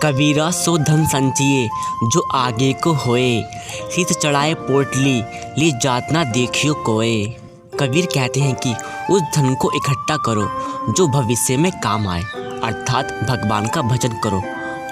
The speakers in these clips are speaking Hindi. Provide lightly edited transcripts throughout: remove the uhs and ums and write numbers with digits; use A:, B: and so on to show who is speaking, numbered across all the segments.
A: कबीरा सो धन संचिए जो आगे को होए, शीत चढ़ाए पोटली ले जात ना देखियो कोए। कबीर कहते हैं कि उस धन को इकट्ठा करो जो भविष्य में काम आए, अर्थात भगवान का भजन करो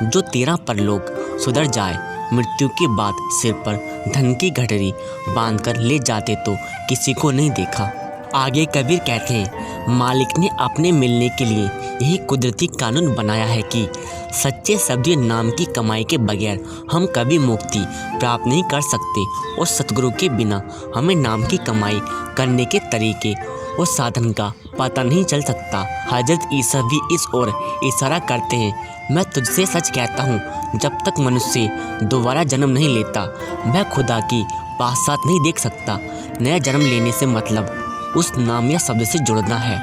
A: जो तेरा परलोक सुधर जाए। मृत्यु के बाद सिर पर धन की गठरी बांधकर ले जाते तो किसी को नहीं देखा। आगे कबीर कहते हैं, मालिक ने अपने मिलने के लिए यही कुदरती कानून बनाया है कि सच्चे सब्जी नाम की कमाई के बगैर हम कभी मुक्ति प्राप्त नहीं कर सकते और सतगुरु के बिना हमें नाम की कमाई करने के तरीके और साधन का पता नहीं चल सकता। हजरत ईसा भी इस ओर इशारा करते हैं, मैं तुझसे सच कहता हूँ, जब तक मनुष्य दोबारा जन्म नहीं लेता वह खुदा की बादशाहत नहीं देख सकता। नया जन्म लेने से मतलब उस नाम या शब्द से जुड़ना है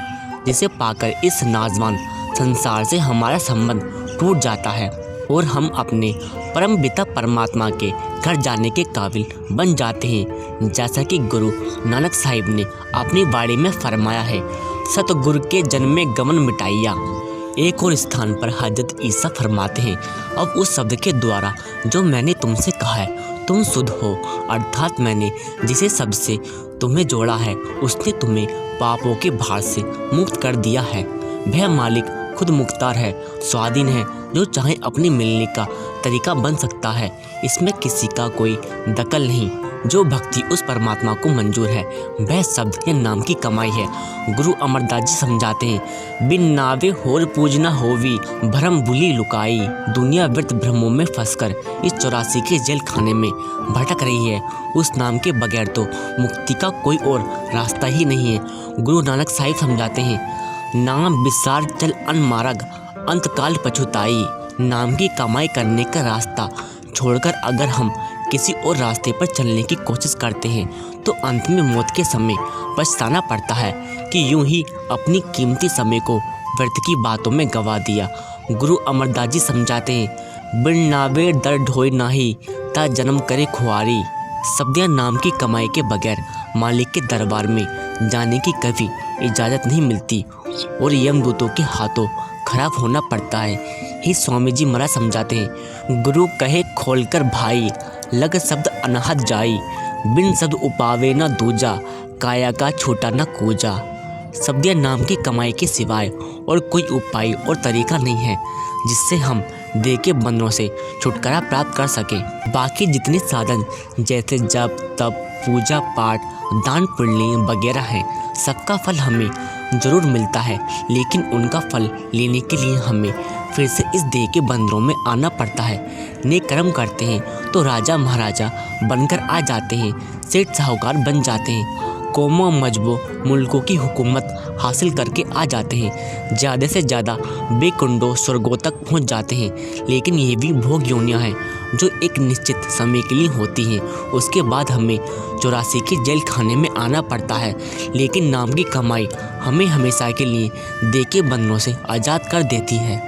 A: जिसे पाकर इस नाजवान संसार से हमारा संबंध टूट जाता है और हम अपने परम पिता परमात्मा के घर जाने के काबिल बन जाते हैं। जैसा कि गुरु नानक साहिब ने अपनी वाणी में फरमाया है, सतगुरु के जन्म में गमन मिटाइया। एक और स्थान पर हजरत ईसा फरमाते हैं, अब उस शब्द के द्वारा जो मैंने तुमसे कहा है तुम शुद्ध हो, अर्थात मैंने जिसे शब्द से तुम्हें जोड़ा है उसने तुम्हें पापों के भार से मुक्त कर दिया है। वह मालिक खुद मुख्तार है, स्वाधीन है, जो चाहे अपने मिलने का तरीका बन सकता है। इसमें किसी का कोई दखल नहीं। जो भक्ति उस परमात्मा को मंजूर है वह शब्द या नाम की कमाई है। गुरु अमरदास जी समझाते हैं, बिन नावे होर पूजना होवी भरम बुली लुकाई। दुनिया व्यर्थ भ्रमों में फंसकर इस 84 के जेल खाने में भटक रही है। उस नाम के बगैर तो मुक्ति का कोई और रास्ता ही नहीं है। गुरु नानक साहिब समझाते हैं, नाम विसार चल अनमार्ग अंतकाल पछुताई। नाम की कमाई करने का रास्ता छोड़कर अगर हम किसी और रास्ते पर चलने की कोशिश करते हैं तो अंत में मौत के समय पछताना पड़ता है कि यूं ही अपनी कीमती समय को व्यर्थ की बातों में गंवा दिया। गुरु अमरदास जी समझाते हैं, बिन नावे दर ढोए नाही ता जन्म करे खुआरी। शब्द या नाम की कमाई के बगैर मालिक के दरबार में जाने की कभी इजाज़त नहीं मिलती और यमदूतों के हाथों खराब होना पड़ता है। ही स्वामी जी महाराज समझाते हैं, गुरु कहे खोलकर भाई लग शब्द अनहद जाई। बिन शब्द उपावे न दूजा काया का छोटा न कूजा। शब्द या नाम की कमाई के सिवाय और कोई उपाय और तरीका नहीं है जिससे हम देह के बंधनों से छुटकारा प्राप्त कर सकें। बाकी जितने साधन जैसे जप तप पूजा पाठ दान पुण्य वगैरह हैं, सबका फल हमें ज़रूर मिलता है, लेकिन उनका फल लेने के लिए हमें फिर से इस देह के बंधनों में आना पड़ता है। नेक कर्म करते हैं तो राजा महाराजा बनकर आ जाते हैं, सेठ साहूकार बन जाते हैं, कौमों मजबों मुल्कों की हुकूमत हासिल करके आ जाते हैं, ज़्यादा से ज़्यादा बेकुंडों स्वर्गों तक पहुंच जाते हैं। लेकिन ये भी भोग योनियाँ हैं जो एक निश्चित समय के लिए होती हैं। उसके बाद हमें 84 के जेल खाने में आना पड़ता है। लेकिन नाम की कमाई हमें हमेशा के लिए देह के बंधनों से आज़ाद कर देती है।